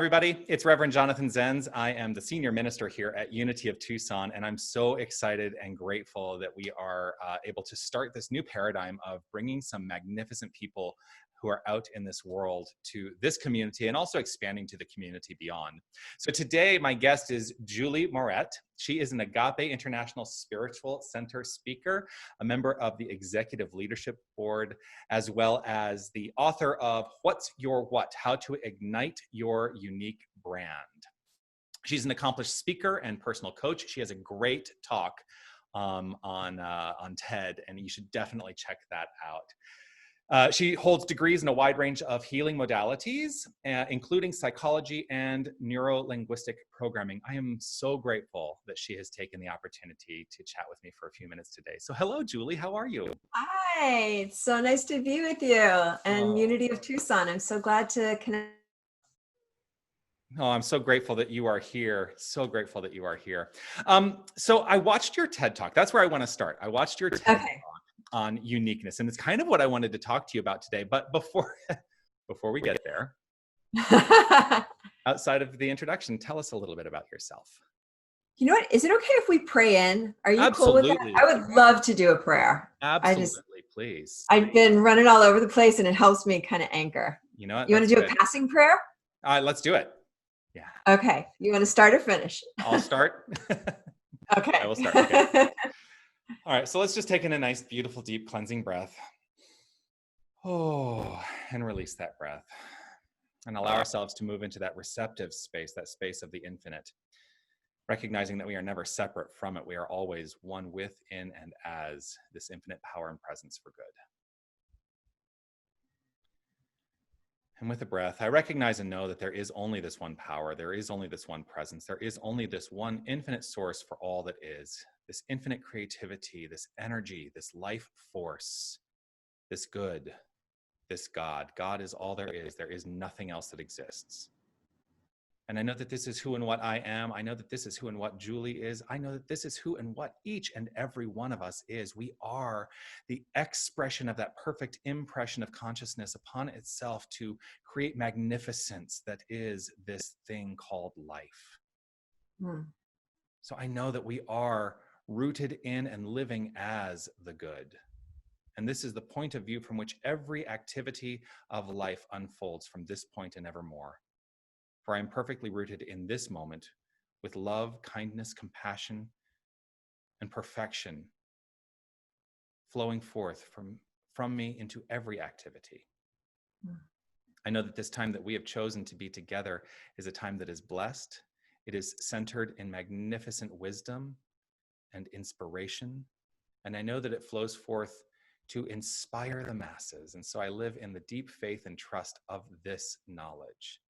everybody. It's Reverend Jonathan Zenz. I am the senior minister here at Unity of Tucson, and I'm so excited and grateful that we are able to start this new paradigm of bringing some magnificent people who are out in this world to this community and also expanding to the community beyond. So today, my guest is Julie Moret. She is an Agape International Spiritual Center speaker, a member of the Executive Leadership Board, as well as the author of What's Your What? How to Ignite Your Unique Brand. She's an accomplished speaker and personal coach. She has a great talk on TED, and you should definitely check that out. She holds degrees in a wide range of healing modalities, including psychology and neuro-linguistic programming. I am so grateful that she has taken the opportunity to chat with me for a few minutes today. So hello, Julie, how are you? Hi, it's so nice to be with you and Unity of Tucson. I'm so glad to connect. Oh, I'm so grateful that you are here. So grateful that you are here. So I watched your TED Talk. That's where I want to start. I watched your TED Talk on uniqueness, and it's kind of what I wanted to talk to you about today. But before we get there, outside of the introduction, tell us a little bit about yourself. You know what? Is it okay if we pray in? Are you Absolutely. cool with that? I would love to do a prayer. Absolutely, please. I've been running all over the place, and it helps me kind of anchor. You know what? You want to do a passing prayer? Let's do it. Yeah. Okay. You want to start or finish? I'll start. Okay. I will start. Okay. All right, so let's just take in a nice, beautiful, deep cleansing breath. Oh, and release that breath. And allow ourselves to move into that receptive space, that space of the infinite. Recognizing that we are never separate from it. We are always one with, in, and as this infinite power and presence for good. And with the breath, I recognize and know that there is only this one power. There is only this one presence. There is only this one infinite source for all that is. This infinite creativity, this energy, this life force, this good, this God. God is all there is. There is nothing else that exists. And I know that this is who and what I am. I know that this is who and what Julie is. I know that this is who and what each and every one of us is. We are the expression of that perfect impression of consciousness upon itself to create magnificence that is this thing called life. So I know that we are rooted in and living as the good. And this is the point of view from which every activity of life unfolds from this point and evermore. For I am perfectly rooted in this moment with love, kindness, compassion, and perfection flowing forth from me into every activity. I know that this time that we have chosen to be together is a time that is blessed. It is centered in magnificent wisdom and inspiration. And I know that it flows forth to inspire the masses. And so I live in the deep faith and trust of this knowledge.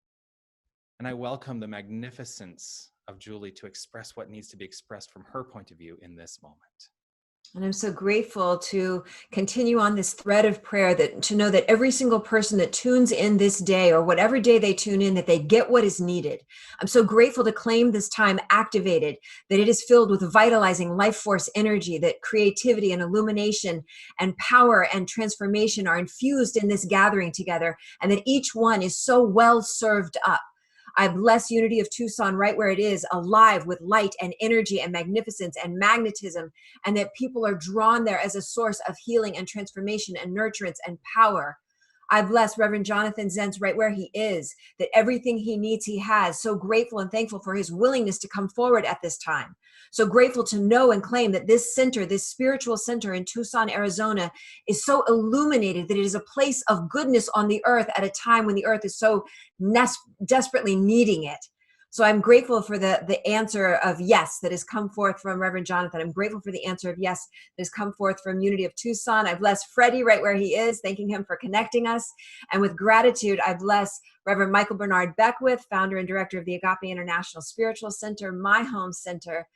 And I welcome the magnificence of Julie to express what needs to be expressed from her point of view in this moment. And I'm so grateful to continue on this thread of prayer, that to know that every single person that tunes in this day or whatever day they tune in, that they get what is needed. I'm so grateful to claim this time activated, that it is filled with vitalizing life force energy, that creativity and illumination and power and transformation are infused in this gathering together, and that each one is so well served up. I bless Unity of Tucson right where it is, alive with light and energy and magnificence and magnetism, and that people are drawn there as a source of healing and transformation and nurturance and power. I bless Reverend Jonathan Zenz right where he is, that everything he needs, he has. So grateful and thankful for his willingness to come forward at this time. So grateful to know and claim that this center, this spiritual center in Tucson, Arizona, is so illuminated that it is a place of goodness on the earth at a time when the earth is so desperately needing it. So I'm grateful for the answer of yes that has come forth from Reverend Jonathan. I'm grateful for the answer of yes that has come forth from Unity of Tucson. I bless Freddie right where he is, thanking him for connecting us. And with gratitude, I bless Reverend Michael Bernard Beckwith, founder and director of the Agape International Spiritual Center, my home center,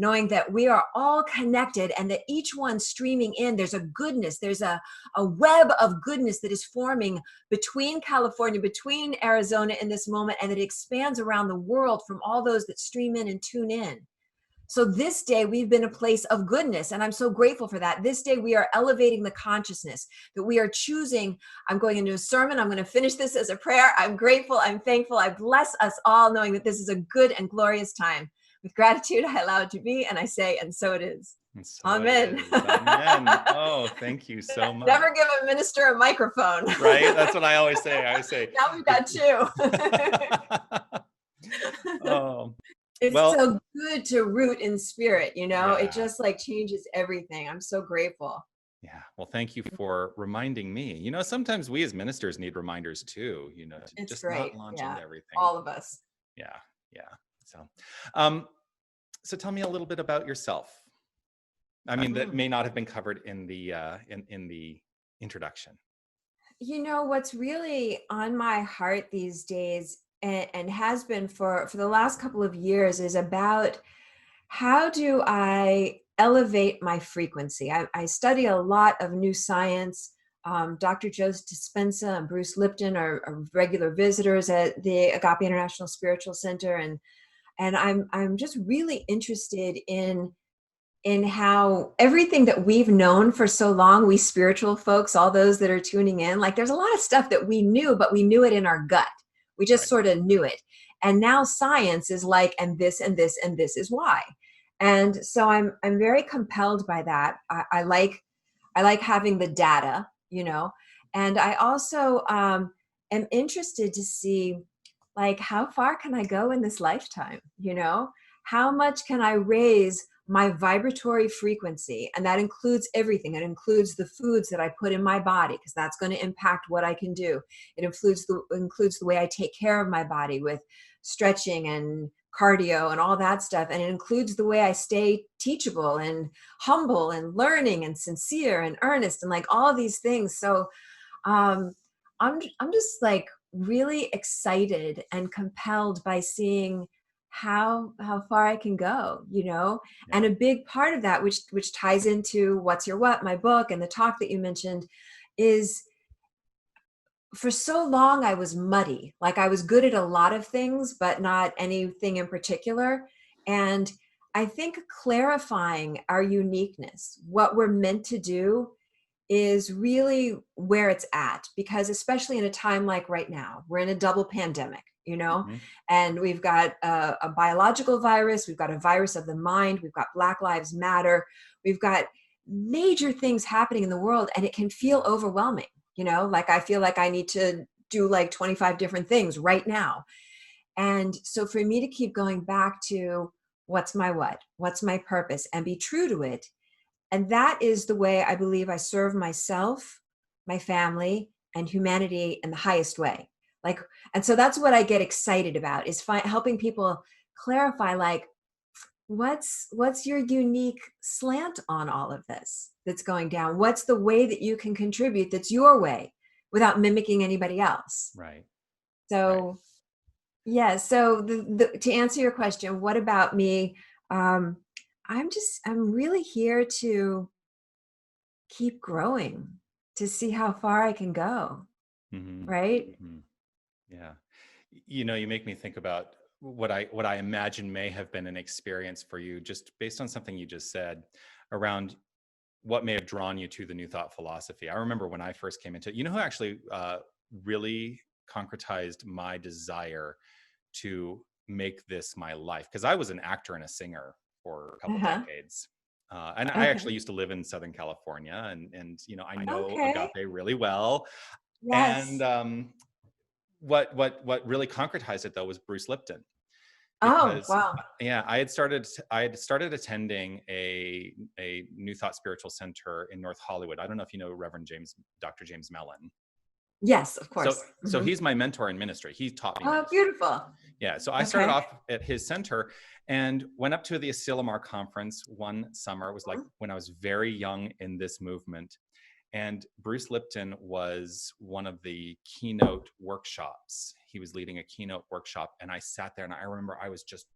knowing that we are all connected and that each one streaming in, there's a goodness, there's a web of goodness that is forming between California, between Arizona in this moment, and that it expands around the world from all those that stream in and tune in. So this day we've been a place of goodness, and I'm so grateful for that. This day we are elevating the consciousness, that we are choosing. I'm going into a sermon. I'm going to finish this as a prayer. I'm grateful. I'm thankful. I bless us all, knowing that this is a good and glorious time. With gratitude, I allow it to be, and I say, and so it is. And so it Amen. is. Amen. Oh, thank you so much. Never give a minister a microphone. Right? That's what I always say. I always say, Now we've got two. oh, It's well, so good to root in spirit, you know, it yeah. just like changes everything. I'm so grateful. Yeah. Well, thank you for reminding me. You know, sometimes we as ministers need reminders too, you know, to It's just not great. launch Yeah. into everything. All of us. Yeah. Yeah. So, um, so tell me a little bit about yourself. I mean, that Mm. may not have been covered in the in the introduction. You know, what's really on my heart these days, and has been for the last couple of years, is about how do I elevate my frequency? I study a lot of new science. Dr. Joe Dispenza and Bruce Lipton are regular visitors at the Agape International Spiritual Center, and I'm just really interested in how everything that we've known for so long, we spiritual folks, all those that are tuning in, like there's a lot of stuff that we knew, but we knew it in our gut. We just Right. sort of knew it. And now science is like, and this and this and this is why. And so I'm very compelled by that. I like having the data, you know, and I also am interested to see, like, how far can I go in this lifetime, you know? How much can I raise my vibratory frequency? And that includes everything. It includes the foods that I put in my body, because that's going to impact what I can do. It includes the way I take care of my body with stretching and cardio and all that stuff. And it includes the way I stay teachable and humble and learning and sincere and earnest and like all these things. So um, I'm just like really excited and compelled by seeing how far I can go, you know. Yeah. And a big part of that, which ties into What's Your What, my book, and the talk that you mentioned, is for so long I was muddy. Like I was good at a lot of things, but not anything in particular. And I think clarifying our uniqueness, what we're meant to do, is really where it's at, because especially in a time like right now, we're in a double pandemic, you know, Hmm. and we've got a biological virus, we've got a virus of the mind, we've got Black Lives Matter, we've got major things happening in the world, and it can feel overwhelming, you know, like I feel like I need to do like 25 different things right now. And so for me to keep going back to what's my purpose, and be true to it, and that is the way I believe I serve myself, my family, and humanity in the highest way. Like, and so that's what I get excited about, is helping people clarify, like, what's your unique slant on all of this that's going down? What's the way that you can contribute that's your way without mimicking anybody else? Right. Right. So yeah, so to answer your question, what about me? Um, I'm really here to keep growing, to see how far I can go, Hmm. right? Hmm. Yeah. You know, you make me think about what I imagine may have been an experience for you, just based on something you just said around what may have drawn you to the New Thought philosophy. I remember when I first came into it, you know who actually really concretized my desire to make this my life? Because I was an actor and a singer for a couple Uh-huh. decades. And I Okay. actually used to live in Southern California, and you know, I know Okay. Agape really well. And Yes. what really concretized it though was Bruce Lipton, Oh, because wow. yeah, I had started attending a New Thought Spiritual Center in North Hollywood. I don't know if you know Dr. James Mellon. Yes, of So course. so Mhm. he's my mentor in ministry. He taught me Oh, ministry. beautiful. Yeah, so I started Okay. off at his center and went up to the Asilomar conference one summer. It was like Mhm. when I was very young in this movement. And Bruce Lipton was one of the keynote workshops. He was leading a keynote workshop. And I sat there and I remember I was just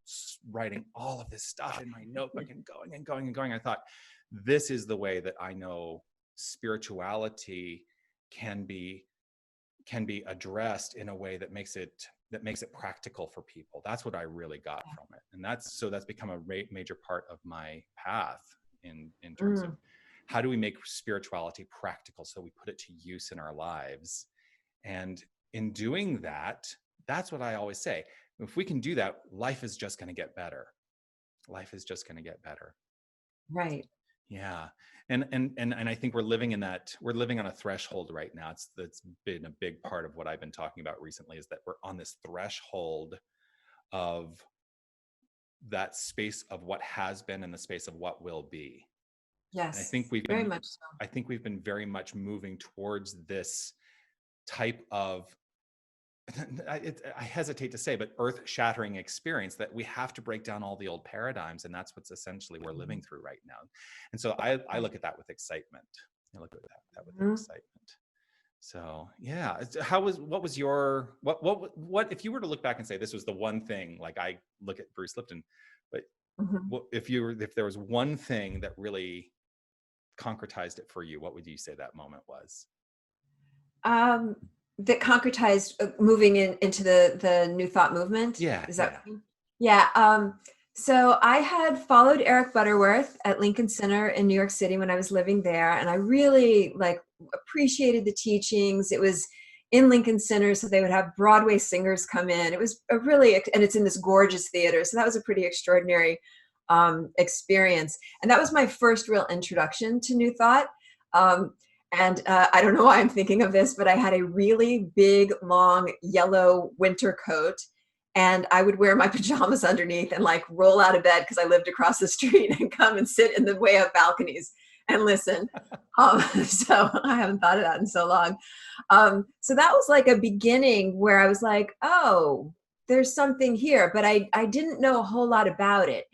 writing all of this stuff in my notebook and going and going and going. I thought, this is the way that I know spirituality can be addressed in a way that makes it that makes it practical for people. That's what I really got from it. And that's become a major part of my path in terms of how do we make spirituality practical so we put it to use in our lives. And in doing that, that's what I always say. If we can do that, life is just going to get better. Life is just going to get better. Right. Yeah. And I think we're living on a threshold right now. That's been a big part of what I've been talking about recently, is that we're on this threshold of that space of what has been and the space of what will be. Yes. And I think very much so. I think we've been very much moving towards this type of, I hesitate to say, but earth-shattering experience that we have to break down all the old paradigms, and that's what's essentially we're living through right now. And so I look at that with excitement. I look at that with excitement. So yeah, what if you were to look back and say this was the one thing? Like, I look at Bruce Lipton, but if there was one thing that really concretized it for you, what would you say that moment was? That concretized moving into the New Thought movement. Yeah. Is that? Yeah. So I had followed Eric Butterworth at Lincoln Center in New York City when I was living there, and I really appreciated the teachings. It was in Lincoln Center, so they would have Broadway singers come in. It was and it's in this gorgeous theater, so that was a pretty extraordinary experience. And that was my first real introduction to New Thought. And I don't know why I'm thinking of this, but I had a really big, long, yellow winter coat, and I would wear my pajamas underneath and roll out of bed because I lived across the street and come and sit in the way up balconies and listen. So I haven't thought of that in so long. So that was a beginning where I was like, oh, there's something here, but I didn't know a whole lot about it.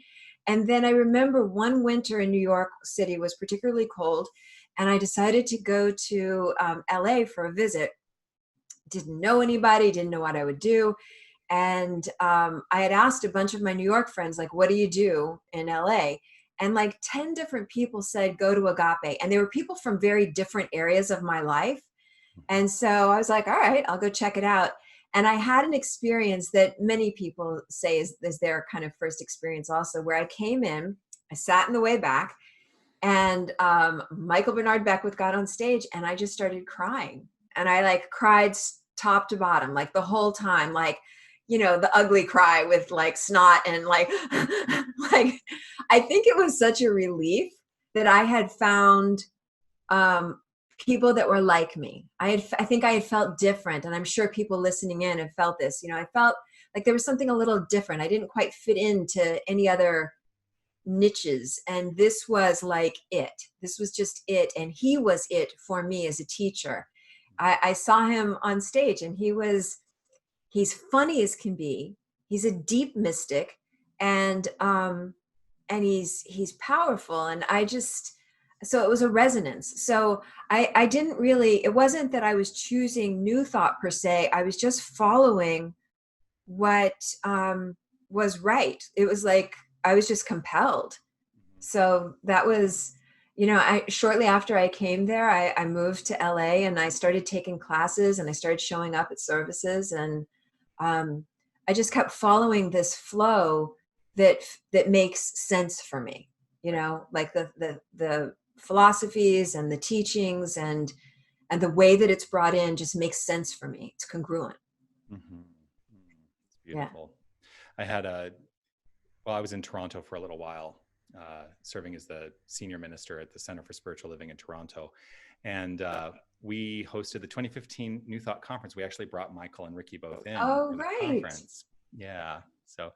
And then I remember one winter in New York City was particularly cold, and I decided to go to LA for a visit. Didn't know anybody, didn't know what I would do. And I had asked a bunch of my New York friends, what do you do in LA? And 10 different people said, go to Agape. And they were people from very different areas of my life. And so I was like, all right, I'll go check it out. And I had an experience that many people say is their kind of first experience also, where I came in, I sat in the way back, and Michael Bernard Beckwith got on stage, and I just started crying. And I cried top to bottom, the whole time, the ugly cry with snot and I think it was such a relief that I had found people that were like me. I think I had felt different, and I'm sure people listening in have felt this. I felt like there was something a little different. I didn't quite fit into any other niches, and this was it. This was just it, and he was it for me as a teacher. I saw him on stage, and he's funny as can be. He's a deep mystic, and he's powerful, and so it was a resonance. So I didn't really, it wasn't that I was choosing New Thought per se. I was just following what was right. It was I was just compelled. So that was, shortly after I came there, I moved to LA, and I started taking classes, and I started showing up at services, and I just kept following this flow that makes sense for me, the philosophies and the teachings and the way that it's brought in just makes sense for me. It's congruent. It's beautiful. Yeah. I was in Toronto for a little while, serving as the senior minister at the Center for Spiritual Living in Toronto. And we hosted the 2015 New Thought Conference. We actually brought Michael and Ricky both in for the conference. Yeah. So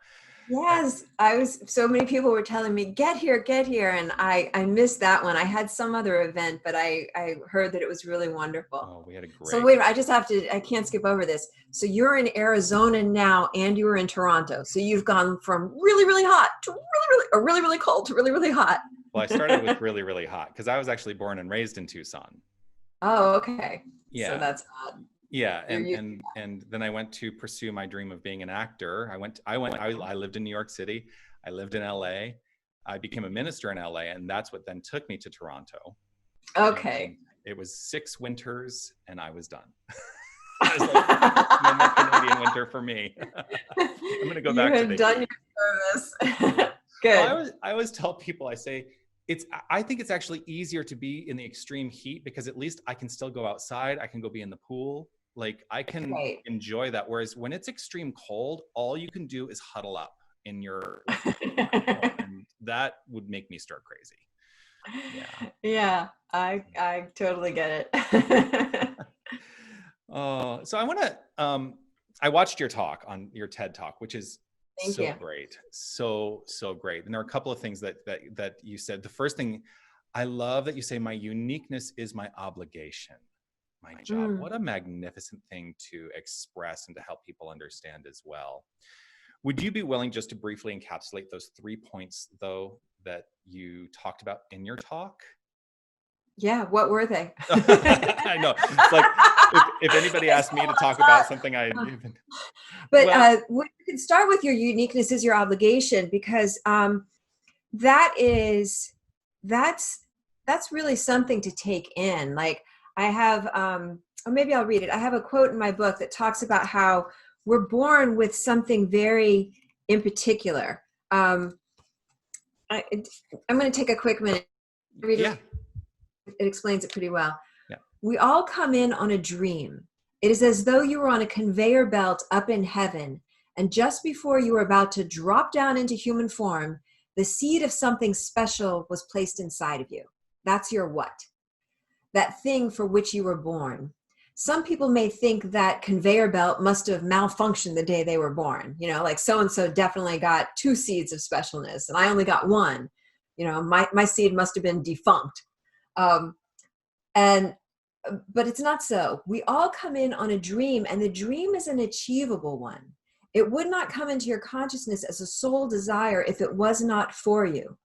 yes, so many people were telling me, get here. And I missed that one. I had some other event, but I heard that it was really wonderful. Oh, we had a great. So wait, I can't skip over this. So you're in Arizona now, and you were in Toronto. So you've gone from really, really hot to really, really cold to really, really hot. Well, I started with really, really hot because I was actually born and raised in Tucson. Oh, okay. Yeah. So that's hot. Yeah, and then I went to pursue my dream of being an actor. I lived in New York City. I lived in LA. I became a minister in LA, and that's what then took me to Toronto. Okay. And it was 6 winters, and I was done. I was like, no more Canadian winter for me. I'm going to go back to the have done heat. your service. Yeah. Good. Well, I always tell people, I say, I think it's actually easier to be in the extreme heat because at least I can still go outside. I can go be in the pool. Like I can Right. enjoy that. Whereas when it's extreme cold, all you can do is huddle up in your, and that would make me start crazy. Yeah. Yeah, I totally get it. So I want to, I watched your talk on your TED talk, which is Thank so you. great. So great. And there are a couple of things that you said. The first thing, I love that you say, my uniqueness is my obligation, my job. What a magnificent thing to express and to help people understand as well. Would you be willing just to briefly encapsulate those 3 points, though, that you talked about in your talk? Yeah, what were they? I know. It's like if anybody asked me to talk about something, But we can start with your uniqueness is your obligation, because that's really something to take in. Like I have, or maybe I'll read it. I have a quote in my book that talks about how we're born with something very in particular. I'm going to take a quick minute. Read it. It explains it pretty well. Yeah. We all come in on a dream. It is as though you were on a conveyor belt up in heaven, and just before you were about to drop down into human form, the seed of something special was placed inside of you. That's your what? That thing for which you were born. Some people may think that conveyor belt must have malfunctioned the day they were born. You know, like so-and-so definitely got 2 seeds of specialness and I only got 1. You know, my seed must have been defunct. But it's not so. We all come in on a dream, and the dream is an achievable one. It would not come into your consciousness as a soul desire if it was not for you.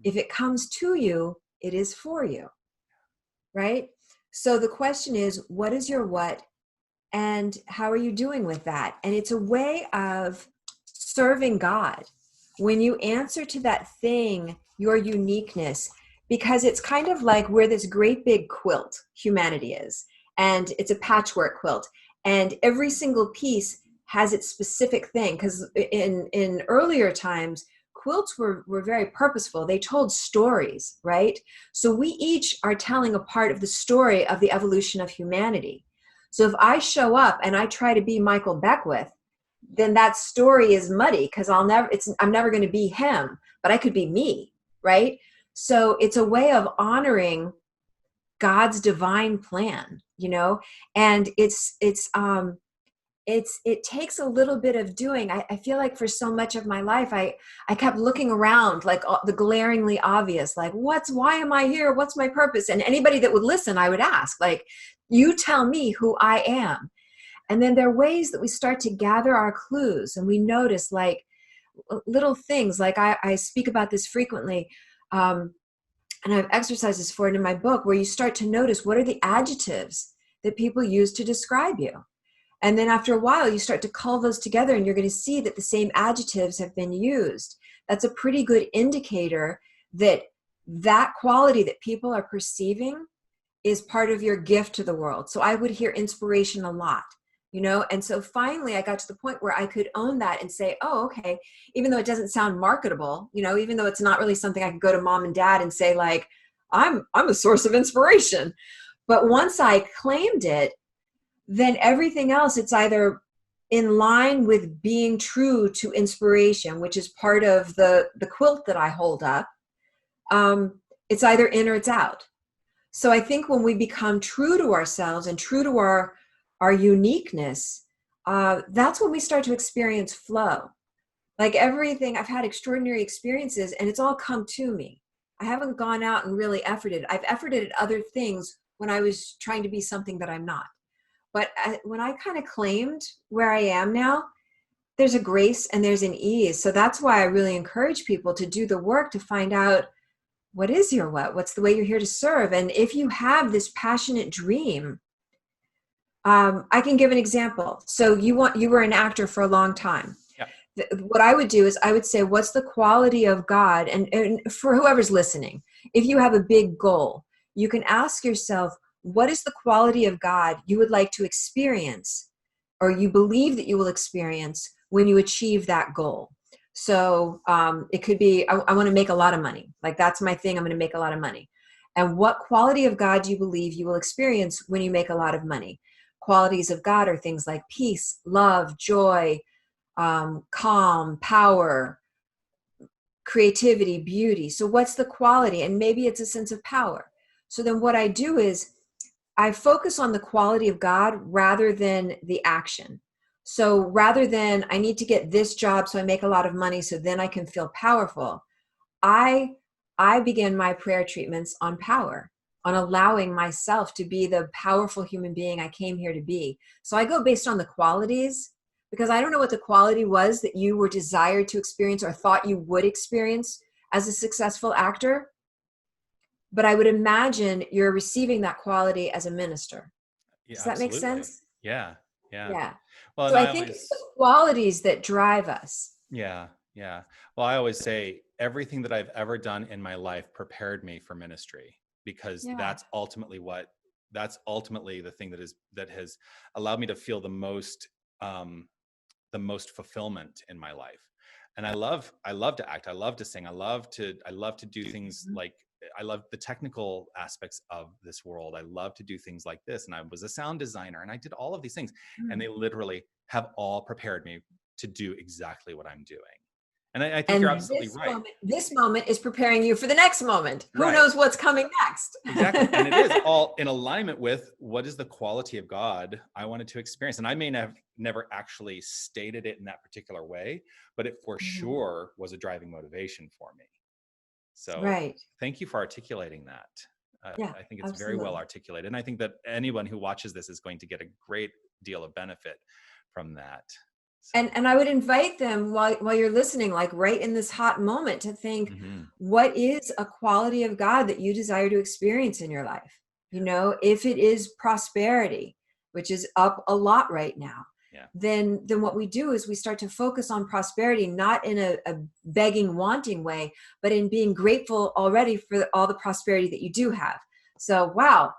If it comes to you, it is for you, right? So the question is, what is your what, and how are you doing with that? And it's a way of serving God. When you answer to that thing, your uniqueness, because it's kind of like we're this great big quilt, humanity is, and it's a patchwork quilt, and every single piece has its specific thing. Because in earlier times, quilts were very purposeful. They told stories, right? So we each are telling a part of the story of the evolution of humanity. So if I show up and I try to be Michael Beckwith, then that story is muddy because I'm never going to be him, but I could be me, right? So it's a way of honoring God's divine plan, you know, and it takes a little bit of doing. I feel like for so much of my life, I kept looking around like the glaringly obvious, like why am I here? What's my purpose? And anybody that would listen, I would ask, like, you tell me who I am. And then there are ways that we start to gather our clues, and we notice like little things. Like I speak about this frequently. And I have exercises for it in my book, where you start to notice what are the adjectives that people use to describe you. And then after a while, you start to cull those together, and you're going to see that the same adjectives have been used. That's a pretty good indicator that that quality that people are perceiving is part of your gift to the world. So I would hear inspiration a lot, you know? And so finally I got to the point where I could own that and say, oh, okay, even though it doesn't sound marketable, you know, even though it's not really something I could go to mom and dad and say like, I'm a source of inspiration. But once I claimed it, then everything else, it's either in line with being true to inspiration, which is part of the quilt that I hold up. It's either in or it's out. So I think when we become true to ourselves and true to our uniqueness, that's when we start to experience flow. Like everything, I've had extraordinary experiences and it's all come to me. I haven't gone out and really efforted. I've efforted at other things when I was trying to be something that I'm not. But when I kind of claimed where I am now, there's a grace and there's an ease. So that's why I really encourage people to do the work to find out, what is your what? What's the way you're here to serve? And if you have this passionate dream, I can give an example. So you were an actor for a long time. Yeah. What I would do is I would say, what's the quality of God? And for whoever's listening, if you have a big goal, you can ask yourself, what is the quality of God you would like to experience, or you believe that you will experience when you achieve that goal? So it could be, I want to make a lot of money. Like, that's my thing. I'm going to make a lot of money. And what quality of God do you believe you will experience when you make a lot of money? Qualities of God are things like peace, love, joy, calm, power, creativity, beauty. So what's the quality? And maybe it's a sense of power. So then what I do is I focus on the quality of God rather than the action. So rather than I need to get this job so I make a lot of money so then I can feel powerful, I begin my prayer treatments on power, on allowing myself to be the powerful human being I came here to be. So I go based on the qualities, because I don't know what the quality was that you were desired to experience or thought you would experience as a successful actor. But I would imagine you're receiving that quality as a minister. Yeah, Does that make absolutely. sense? Yeah. Yeah. Yeah. Well, So and I I think it's the always, qualities that drive us. yeah, yeah. Well, I always say everything that I've ever done in my life prepared me for ministry, because Yeah. that's ultimately the thing that has allowed me to feel um, the most fulfillment in my life. And I love to act. I love to sing. I love to do things Mhm. like, I love the technical aspects of this world. I love to do things like this. And I was a sound designer and I did all of these things, and Mm. they literally have all prepared me to do exactly what I'm doing. And I think you're And absolutely right. this moment is preparing you for the next moment. Who Right. knows what's coming next? Exactly. And it is all in alignment with what is the quality of God I wanted to experience. And I may have never actually stated it in that particular way, but it for Mhm. sure was a driving motivation for me. So Right. thank you for articulating that. Yeah, I think it's very well absolutely. articulated. And I think that anyone who watches this is going to get a great deal of benefit from that. So, And I would invite them while you're listening, like right in this hot moment, to think, mhm. what is a quality of God that you desire to experience in your life? You know, if it is prosperity, which is up a lot right now, Yeah. then what we do is we start to focus on prosperity, not in a begging, wanting way, but in being grateful already for all the prosperity that you do have. So, wow,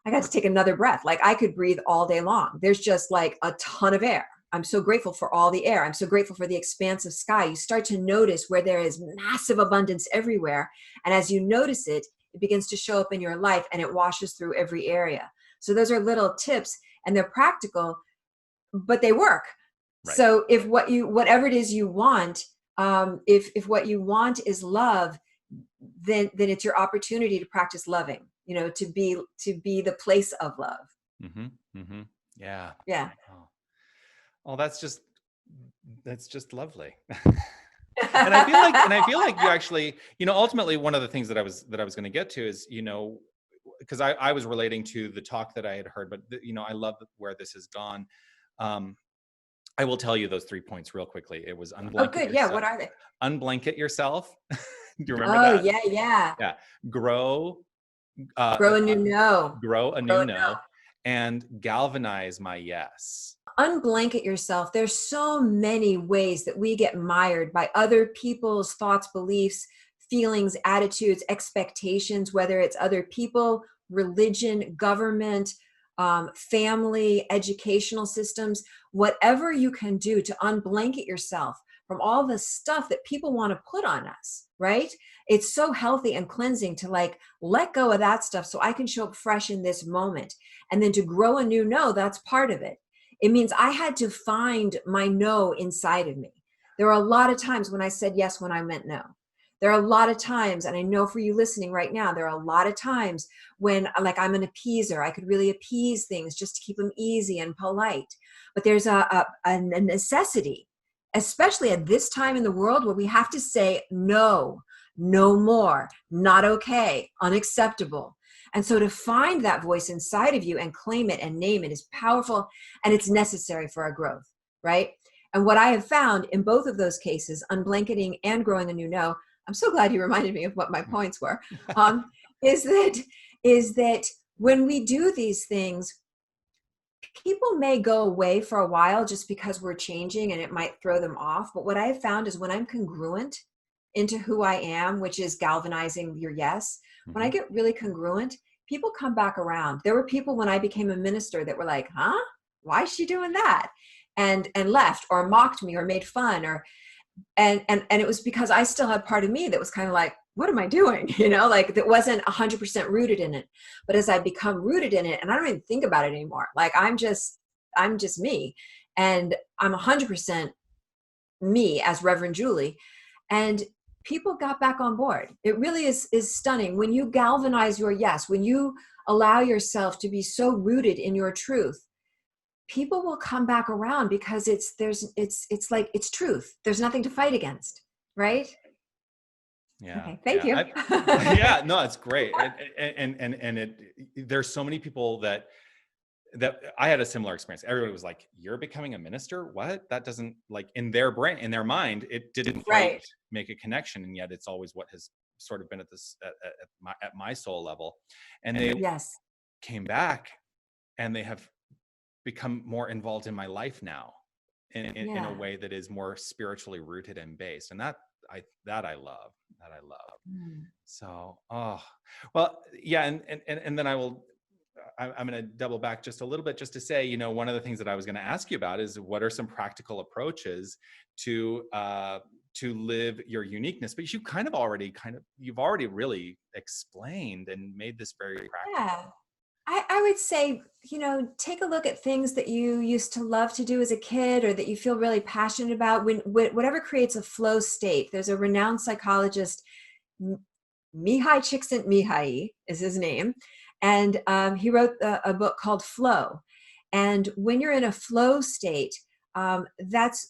I got to take another breath. Like, I could breathe all day long. There's just like a ton of air. I'm so grateful for all the air. I'm so grateful for the expanse of sky. You start to notice where there is massive abundance everywhere. And as you notice it, it begins to show up in your life and it washes through every area. So those are little tips and they're practical, but they work. Right. So if whatever it is you want, if what you want is love, then it's your opportunity to practice loving, you know, to be the place of love. Mm-hmm. Mm-hmm. Yeah. Yeah. Oh, oh, that's just lovely. And I feel like you actually, ultimately one of the things that I was going to get to is, because I was relating to the talk that I had heard, but I love where this has gone. Um, I will tell you those 3 points real quickly. It was Oh, good. Yeah. What are they? unblanket yourself. Do you remember Oh, that? yeah, yeah. Yeah. Grow, uh, Grow a uh, new no. grow a Grow new a no, and galvanize my yes. Unblanket yourself. There's so many ways that we get mired by other people's thoughts, beliefs, feelings, attitudes, expectations, whether it's other people, religion, government, family, educational systems, whatever you can do to unblanket yourself from all the stuff that people want to put on us, right? It's so healthy and cleansing to like let go of that stuff so I can show up fresh in this moment. And then to grow a new no, that's part of it. It means I had to find my no inside of me. There are a lot of times when I said yes when I meant no. There are a lot of times, and I know for you listening right now, there are a lot of times when like I'm an appeaser. I could really appease things just to keep them easy and polite. But there's a necessity, especially at this time in the world where we have to say no, no more, not okay, unacceptable. And so to find that voice inside of you and claim it and name it is powerful, and it's necessary for our growth, right? And what I have found in both of those cases, unblanketing and growing a new no, I'm so glad you reminded me of what my points were, um, is that when we do these things, people may go away for a while just because we're changing and it might throw them off. But what I have found is when I'm congruent into who I am, which is galvanizing your yes, when I Mhm. get really congruent, people come back around. There were people when I became a minister that were like, huh? Why is she doing that? And left or mocked me or made fun or and it was because I still had part of me that was kind of like, what am I doing? You know, like that wasn't 100% rooted in it. But as I become rooted in it, and I don't even think about it anymore. Like I'm just me, and I'm 100% me as Reverend Julie, and people got back on board. It really is stunning when you galvanize your yes, when you allow yourself to be so rooted in your truth. People will come back around because it's like it's truth. There's nothing to fight against, right? Yeah, Okay, thank yeah, you. yeah. No, it's great, and there's so many people that I had a similar experience. Everybody was like, "You're becoming a minister? What? That doesn't like in their brain, in their mind, it didn't quite Right. make a connection." And yet, it's always what has sort of been at this at my soul level. And they Yes. came back, and they have become more involved in my life now, in a Yeah. way that is more spiritually rooted and based. And that I love. That I love. Mm. So, oh, well, yeah, and then I'm going to double back just a little bit, just to say, one of the things that I was going to ask you about is what are some practical approaches to live your uniqueness. But you've already really explained and made this very practical. Yeah. I would say, take a look at things that you used to love to do as a kid or that you feel really passionate about. Whatever creates a flow state. There's a renowned psychologist, Mihai Csikszentmihalyi is his name. And he wrote a book called Flow. And when you're in a flow state, that's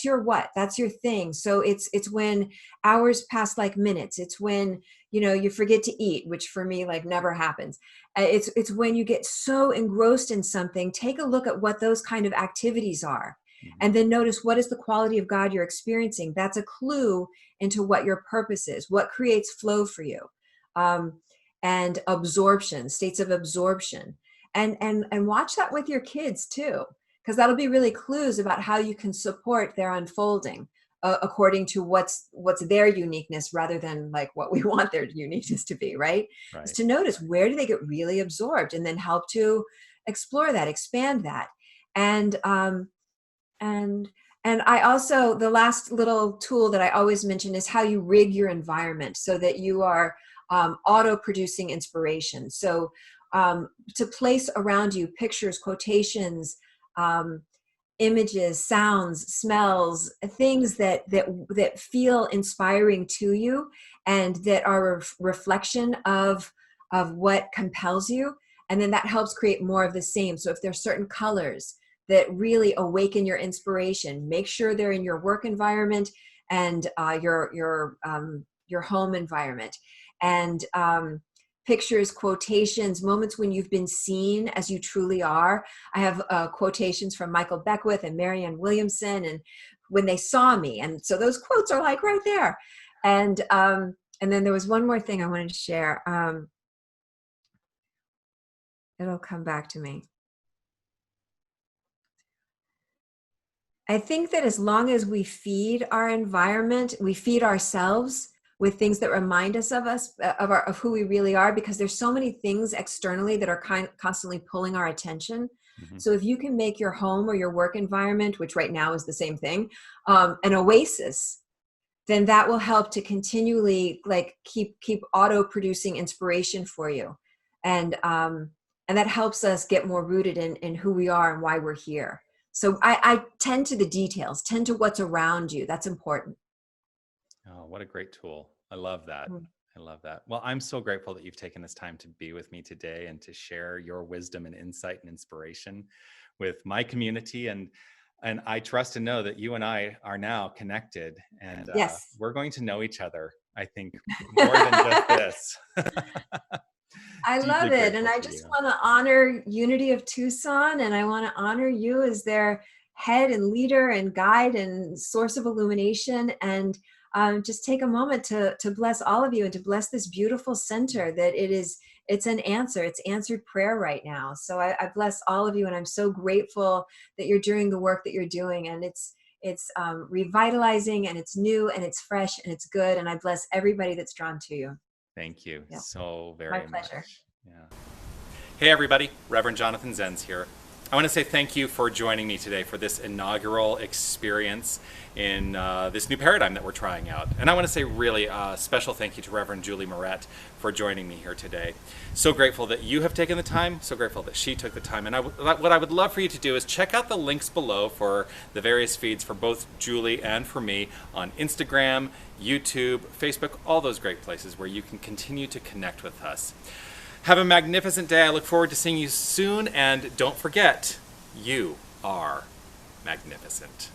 your what? That's your thing. So it's when hours pass like minutes. It's when you forget to eat, which for me like never happens. It's when you get so engrossed in something. Take a look at what those kind of activities are, Mhm. and then notice what is the quality of God you're experiencing. That's a clue into what your purpose is, what creates flow for you, um, and absorption, states of absorption, and watch that with your kids too, because that'll be really clues about how you can support their unfolding according to what's their uniqueness rather than like what we want their uniqueness to be, right? Is Right. to notice where do they get really absorbed and then help to explore that, expand that. And um and and I also, the last little tool that I always mention is how you rig your environment so that you are auto producing inspiration. So to place around you pictures, quotations, um, images, sounds, smells, things that feel inspiring to you and that are a reflection of what compels you. And then that helps create more of the same. So if there's certain colors that really awaken your inspiration, make sure they're in your work environment and your home environment. And pictures, quotations, moments when you've been seen as you truly are. I have quotations from Michael Beckwith and Marianne Williamson, and when they saw me, and so those quotes are like right there. And then there was one more thing I wanted to share. It'll come back to me. I think that as long as we feed our environment, we feed ourselves with things that remind us of who we really are, because there's so many things externally that are constantly pulling our attention. Mhm. So if you can make your home or your work environment, which right now is the same thing, an oasis, then that will help to continually like keep auto producing inspiration for you, and that helps us get more rooted in who we are and why we're here. So I tend to the details, tend to what's around you. That's important. Oh, what a great tool. I love that. Mm. I love that. Well, I'm so grateful that you've taken this time to be with me today and to share your wisdom and insight and inspiration with my community. And I trust and know that you and I are now connected, and Yes. we're going to know each other, I think, more than just this. I Deeply love it. And grateful I for just you. want to honor Unity of Tucson, and I want to honor you as their head and leader and guide and source of illumination. And just take a moment to bless all of you and to bless this beautiful center that it's an answer. It's answered prayer right now. So I bless all of you, and I'm so grateful that you're doing the work that you're doing. And it's revitalizing, and it's new, and it's fresh, and it's good. And I bless everybody that's drawn to you. Thank you Yeah, so my very pleasure. much. Yeah. Hey everybody, Reverend Jonathan Zenz here. I want to say thank you for joining me today for this inaugural experience in this new paradigm that we're trying out. And I want to say really a special thank you to Reverend Julie Moret for joining me here today. So grateful that you have taken the time, so grateful that she took the time. And what I would love for you to do is check out the links below for the various feeds for both Julie and for me on Instagram, YouTube, Facebook, all those great places where you can continue to connect with us. Have a magnificent day. I look forward to seeing you soon. And don't forget, you are magnificent.